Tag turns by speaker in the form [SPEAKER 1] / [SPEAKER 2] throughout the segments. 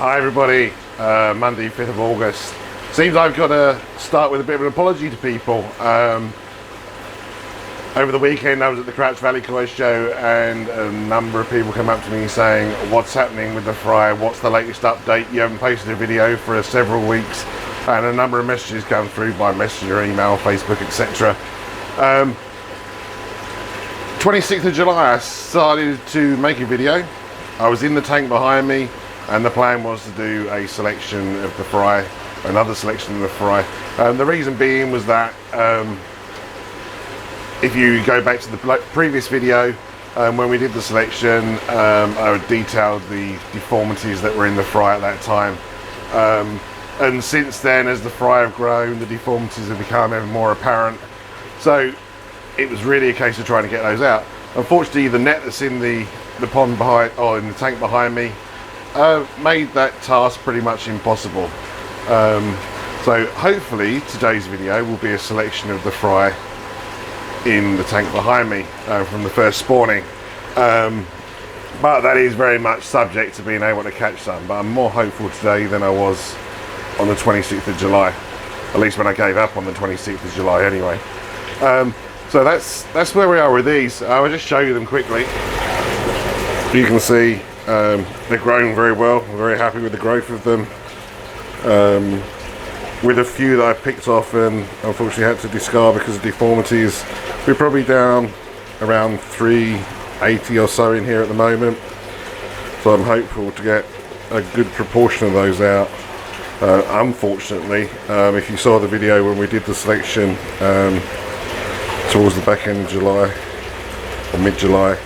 [SPEAKER 1] Hi everybody, Monday 5th of August. Seems I've got to start with a bit of an apology to people. Over the weekend I was at the Crouch Valley Koi show and a number of people come up to me saying, what's happening with the fry, what's the latest update, you haven't posted a video for several weeks, and a number of messages come through by messenger, email, Facebook, etc. 26th of July I started to make a video. I was in the tank behind me and the plan was to do a selection of the fry, another selection of the fry. The reason being was that if you go back to the previous video, when we did the selection, I detailed the deformities that were in the fry at that time. And since then, as the fry have grown, the deformities have become ever more apparent. So it was really a case of trying to get those out. Unfortunately, the net that's in the pond behind, or in the tank behind me, made that task pretty much impossible. So hopefully today's video will be a selection of the fry in the tank behind me from the first spawning. But that is very much subject to being able to catch some. But I'm more hopeful today than I was on the 26th of July. At least when I gave up on the 26th of July anyway. So that's where we are with these. I'll just show you them quickly. You can see they're growing very well. I'm very happy with the growth of them. With a few that I picked off and unfortunately had to discard because of deformities, we're probably down around 380 or so in here at the moment. So I'm hopeful to get a good proportion of those out. Unfortunately, if you saw the video when we did the selection towards the back end of July or mid-July,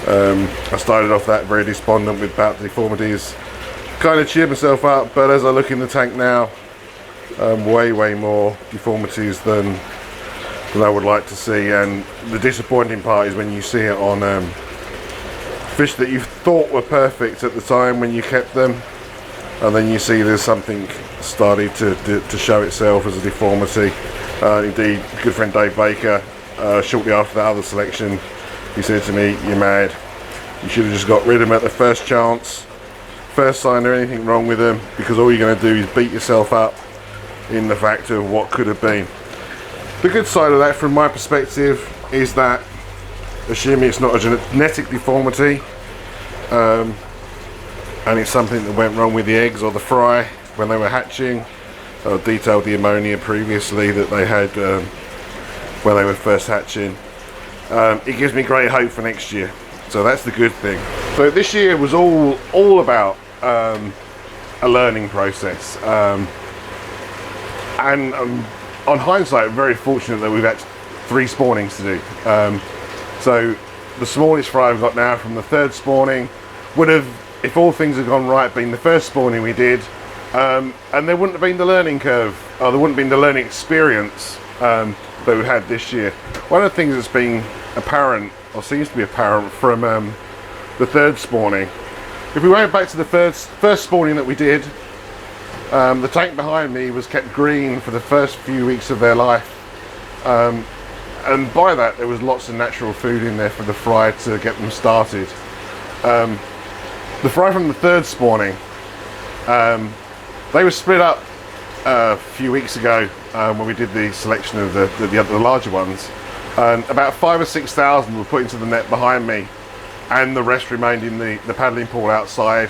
[SPEAKER 1] I started off that very despondent about the deformities. Kind of cheered myself up, but as I look in the tank now, way more deformities than I would like to see. And the disappointing part is when you see it on fish that you thought were perfect at the time when you kept them, and then you see there's something starting to show itself as a deformity. Indeed, good friend Dave Baker, shortly after that other selection, he said to me, "You're mad. You should have just got rid of them at the first chance, first sign there's anything wrong with them, because all you're going to do is beat yourself up in the fact of what could have been." The good side of that from my perspective is that, assuming it's not a genetic deformity, and it's something that went wrong with the eggs or the fry when they were hatching, I detailed the ammonia previously that they had when they were first hatching. It gives me great hope for next year, so that's the good thing. So this year was all about a learning process, and on hindsight, I'm very fortunate that we've had 3 spawnings to do. So the smallest fry I've got now from the 3rd spawning would have, if all things had gone right, been the first spawning we did, and there wouldn't have been the learning curve, or there wouldn't have been the learning experience that we've had this year. One of the things that's been apparent, or seems to be apparent, from the 3rd spawning, if we went back to the first spawning that we did, the tank behind me was kept green for the first few weeks of their life, and by that there was lots of natural food in there for the fry to get them started. The fry from the 3rd spawning, they were split up a few weeks ago when we did the selection of the larger ones, and about 5,000 or 6,000 were put into the net behind me, and the rest remained in the paddling pool outside.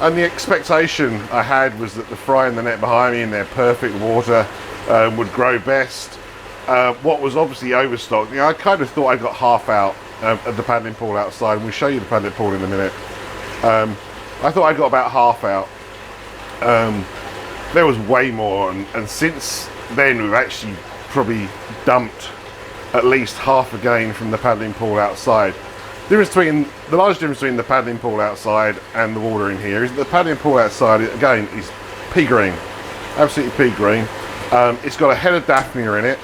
[SPEAKER 1] And the expectation I had was that the fry in the net behind me in their perfect water would grow best. What was obviously overstocked, I kind of thought I got half out of the paddling pool outside, and we'll show you the paddling pool in a minute. I thought I got about half out. There was way more, and since then we've actually probably dumped at least half again from the paddling pool outside. The large difference between the paddling pool outside and the water in here is that the paddling pool outside, again, is pea green, absolutely pea green. It's got a head of Daphnia in it,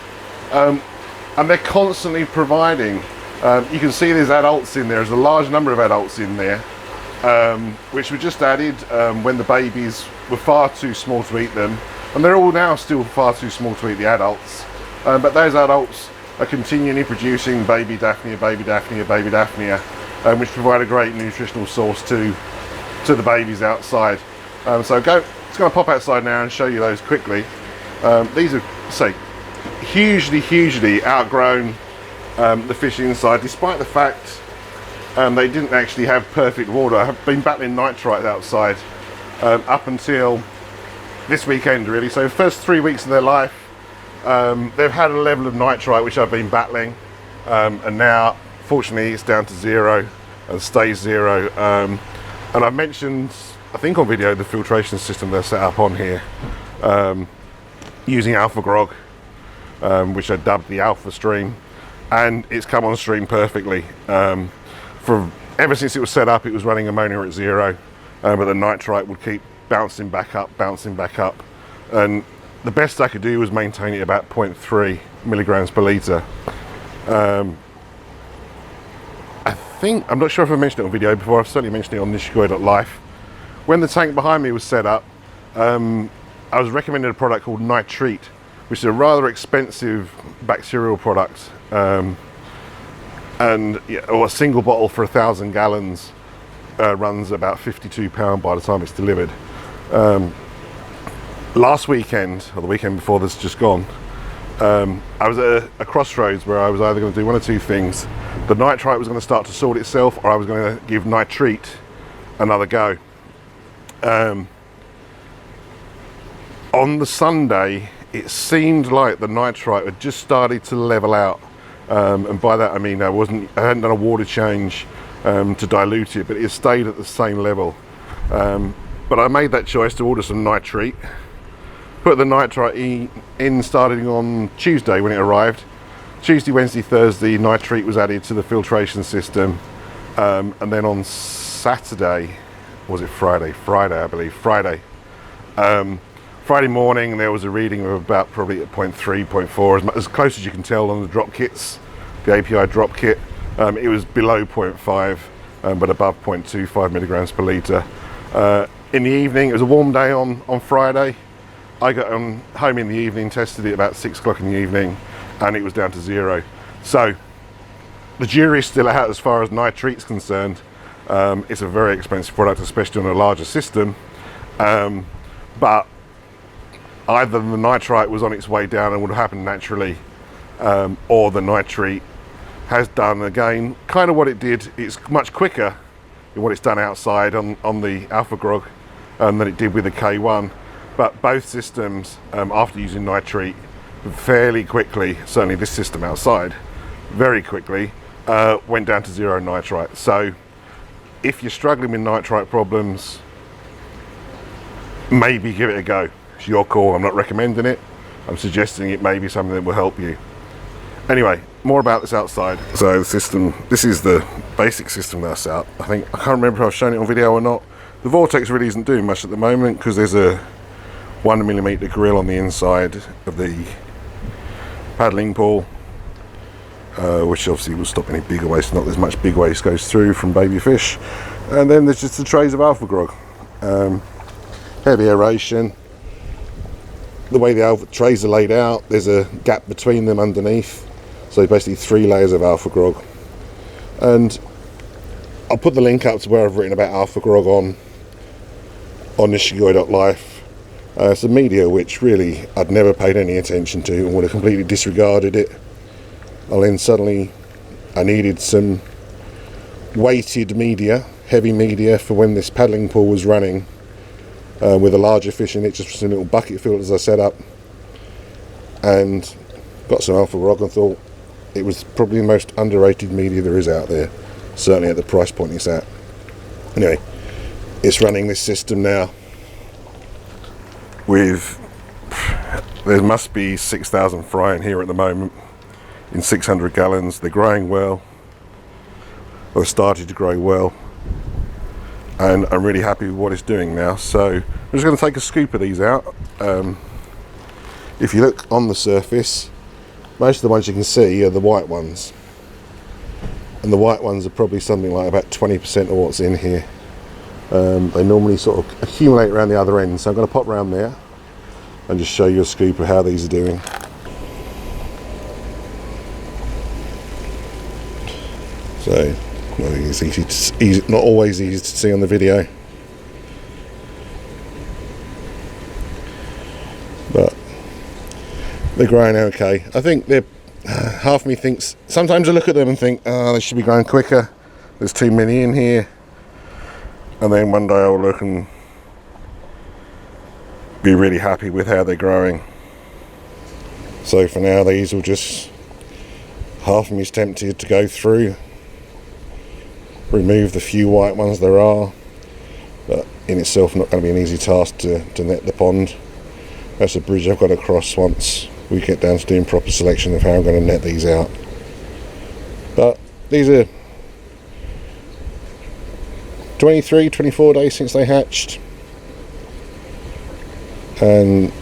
[SPEAKER 1] and they're constantly providing. You can see there's adults in there. There's a large number of adults in there, which were just added when the babies were far too small to eat them, and they're all now still far too small to eat the adults. But those adults are continually producing baby Daphnia, which provide a great nutritional source to the babies outside. So just going to pop outside now and show you those quickly. These are, say, hugely outgrown the fish inside, despite the fact they didn't actually have perfect water. I have been battling nitrite outside up until this weekend, really. So the first 3 weeks of their life, they've had a level of nitrite which I've been battling, and now fortunately it's down to 0 and stays 0. And I've mentioned, I think on video, the filtration system they're set up on here, using alpha grog, which I dubbed the alpha stream, and it's come on stream perfectly. Ever since it was set up, it was running ammonia at 0, but the nitrite would keep bouncing back up, and the best I could do was maintain it about 0.3 milligrams per litre. I'm not sure if I mentioned it on video before. I've certainly mentioned it on Nishikoi.life. When the tank behind me was set up, I was recommended a product called nitrite, which is a rather expensive bacterial product, or a single bottle for 1,000 gallons runs about £52 by the time it's delivered. Last weekend, or the weekend before this just gone, I was at a crossroads where I was either going to do one or two things. The nitrite was going to start to sort itself, or I was going to give nitrite another go. On the Sunday, it seemed like the nitrite had just started to level out, and by that I mean I hadn't done a water change to dilute it, but it stayed at the same level. But I made that choice to order some nitrite, put the nitrite in starting on Tuesday when it arrived. Tuesday, Wednesday, Thursday, nitrite was added to the filtration system, and then on Saturday, was it Friday? Friday, I believe. Friday morning, there was a reading of about probably at 0.3, 0.4, as close as you can tell on the drop kits, the API drop kit. It was below 0.5, but above 0.25 milligrams per litre. In the evening, it was a warm day on Friday. I got home in the evening, tested it about 6 o'clock in the evening, and it was down to 0. So the jury's still out as far as nitrite's concerned. It's a very expensive product, especially on a larger system. But either the nitrite was on its way down and would have happened naturally, or the nitrite has done again kind of what it did. It's much quicker in what it's done outside on the alpha grog than it did with the K1. But both systems, after using nitrite, fairly quickly, certainly this system outside, very quickly, went down to 0 nitrite. So if you're struggling with nitrite problems, maybe give it a go. It's your call. I'm not recommending it. I'm suggesting it may be something that will help you. Anyway, more about this outside. So the system, this is the basic system that's out. I can't remember if I've shown it on video or not. The vortex really isn't doing much at the moment because there's a 1mm grill on the inside of the paddling pool, which obviously will stop any bigger waste. Not as much big waste goes through from baby fish. And then there's just the trays of alpha grog. Heavy aeration. The way the alpha trays are laid out, there's a gap between them underneath. So basically 3 layers of alpha grog. And I'll put the link up to where I've written about alpha grog on Nishikoi.life. It's a media which really I'd never paid any attention to and would have completely disregarded it. And then suddenly I needed some weighted media, heavy media, for when this paddling pool was running with a larger fish in it, just some little bucket filters I set up, and got some alpha grog and thought it was probably the most underrated media there is out there, certainly at the price point it's at. Anyway, it's running this system now with, there must be 6,000 fry in here at the moment in 600 gallons. They're growing well, or started to grow well, and I'm really happy with what it's doing now. So I'm just going to take a scoop of these out. If you look on the surface, most of the ones you can see are the white ones, and the white ones are probably something like about 20% of what's in here. They normally sort of accumulate around the other end, so I'm going to pop around there and just show you a scoop of how these are doing. So it's not always easy to see on the video. they're growing okay. I think they're, half of me thinks, sometimes I look at them and think, oh, they should be growing quicker, there's too many in here, and then one day I'll look and be really happy with how they're growing. So for now, these will just, half of me is tempted to go through, remove the few white ones there are, but in itself not going to be an easy task to net the pond. That's a bridge I've got to cross once we get down to doing proper selection of how I'm going to net these out. But these are 23, 24 days since they hatched, and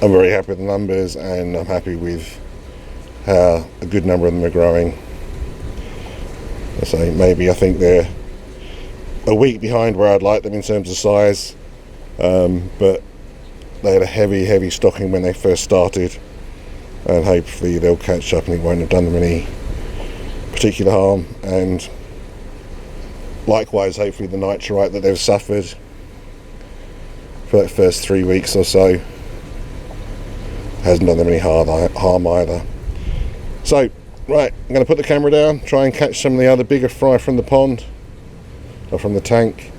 [SPEAKER 1] I'm very happy with the numbers, and I'm happy with how a good number of them are growing. So maybe I think they're a week behind where I'd like them in terms of size, but they had a heavy stocking when they first started, and hopefully they'll catch up and it won't have done them any particular harm. And likewise, hopefully the nitrite that they've suffered for that first 3 weeks or so hasn't done them any harm either. So, right, I'm going to put the camera down, try and catch some of the other bigger fry from the pond, or from the tank,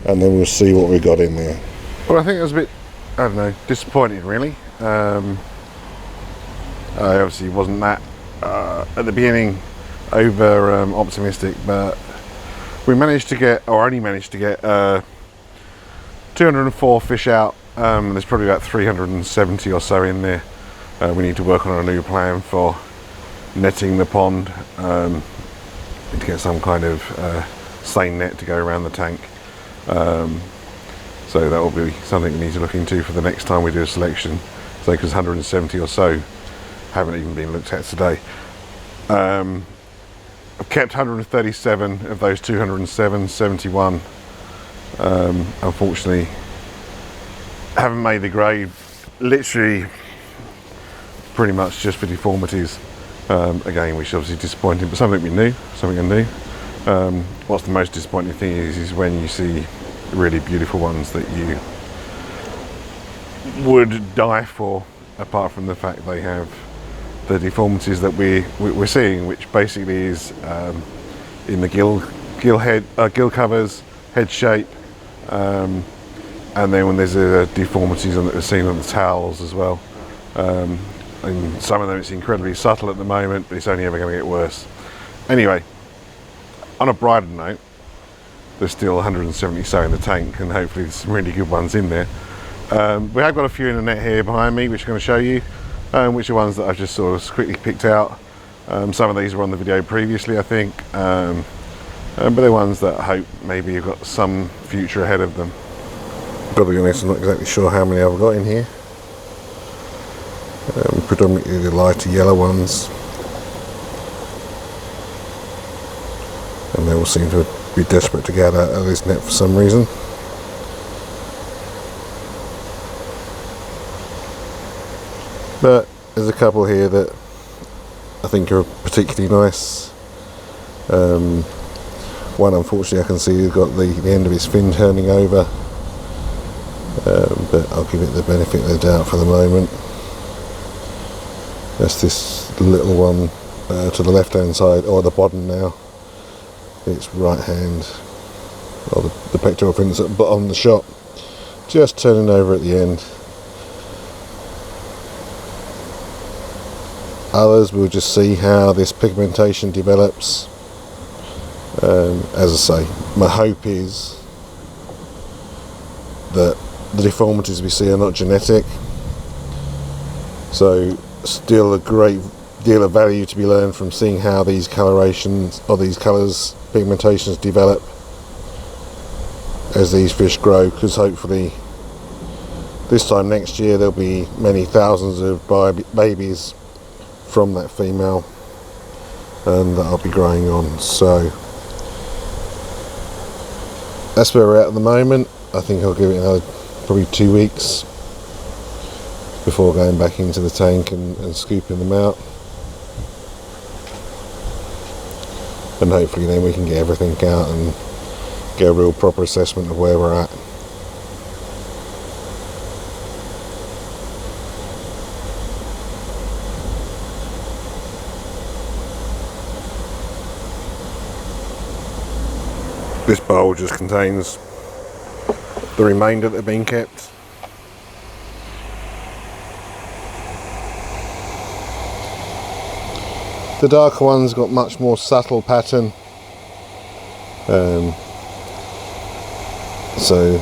[SPEAKER 1] and then we'll see what we've got in there. Well, I think it was a bit, I don't know, disappointing really. I obviously wasn't that, at the beginning, over optimistic, but we managed to get, or only managed to get, 204 fish out. There's probably about 370 or so in there. We need to work on a new plan for netting the pond. Need to get some kind of seine net to go around the tank. So that will be something we need to look into for the next time we do a selection. So because 170 or so haven't even been looked at today. I've kept 137 of those 207, 71. Unfortunately, haven't made the grade, literally pretty much just for deformities. Again, which is obviously disappointing, but something we knew, something I knew. What's the most disappointing thing is when you see really beautiful ones that you would die for, apart from the fact they have the deformities that we're seeing, which basically is in the gill covers, head shape, and then when there's deformities that we're seeing on the towels as well. And some of them it's incredibly subtle at the moment, but it's only ever going to get worse. Anyway, on a brighter note, there's still 170 so in the tank, and hopefully there's some really good ones in there. We have got a few in the net here behind me, which I'm going to show you, which are ones that I've just sort of quickly picked out. Some of these were on the video previously, I think, but they're ones that I hope maybe have got some future ahead of them. Got to be honest, I'm not exactly sure how many I've got in here. Predominantly the lighter yellow ones, and they all seem to be desperate to get out of this net for some reason. But there's a couple here that I think are particularly nice. One, unfortunately, I can see has got the end of its fin turning over, but I'll give it the benefit of the doubt for the moment. That's this little one to the left hand side, or the bottom now. Its right hand, or the pectoral fin that's at the bottom of the shot, just turning over at the end. Others we'll just see how this pigmentation develops. As I say, my hope is that the deformities we see are not genetic, so still a great deal of value to be learned from seeing how these colorations, or these colours, pigmentations develop as these fish grow, because hopefully this time next year there'll be many thousands of babies from that female, and that I'll be growing on. So that's where we're at the moment. I think I'll give it another probably 2 weeks before going back into the tank and scooping them out, and hopefully then we can get everything out and get a real proper assessment of where we're at. This bowl just contains the remainder that have been kept. The darker one's got much more subtle pattern, so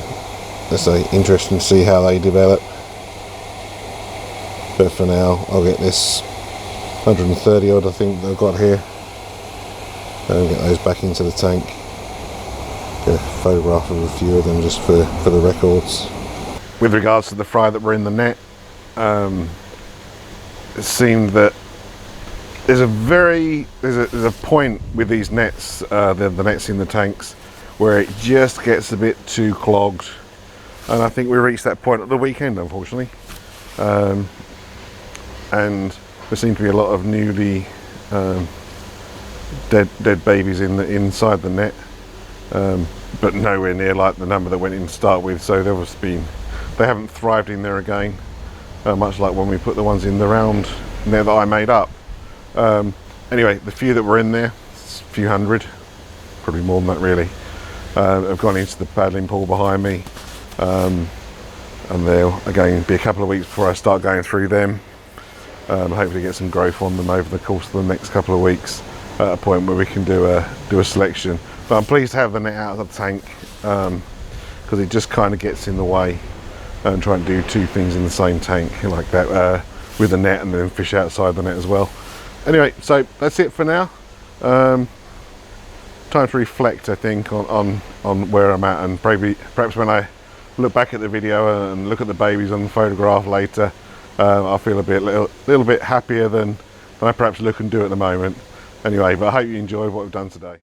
[SPEAKER 1] let's say interesting to see how they develop. But for now, I'll get this 130 odd I think they've got here, and get those back into the tank. Get a photograph of a few of them just for the records. With regards to the fry that were in the net, it seemed that there's a point with these nets, the nets in the tanks, where it just gets a bit too clogged, and I think we reached that point at the weekend, unfortunately. And there seemed to be a lot of newly dead babies inside the net, but nowhere near like the number that went in to start with. So they haven't thrived in there again, much like when we put the ones in the round net that I made up. Anyway, the few that were in there, a few hundred, probably more than that really, have gone into the paddling pool behind me, and there'll again be a couple of weeks before I start going through them. Hopefully get some growth on them over the course of the next couple of weeks, at a point where we can do a selection. But I'm pleased to have the net out of the tank, because it just kind of gets in the way, and try and do two things in the same tank like that, with the net and then fish outside the net as well. Anyway, so that's it for now. Time to reflect, I think, on where I'm at, and perhaps when I look back at the video and look at the babies on the photograph later, I'll feel a little bit happier than I perhaps look and do at the moment. Anyway, but I hope you enjoyed what we've done today.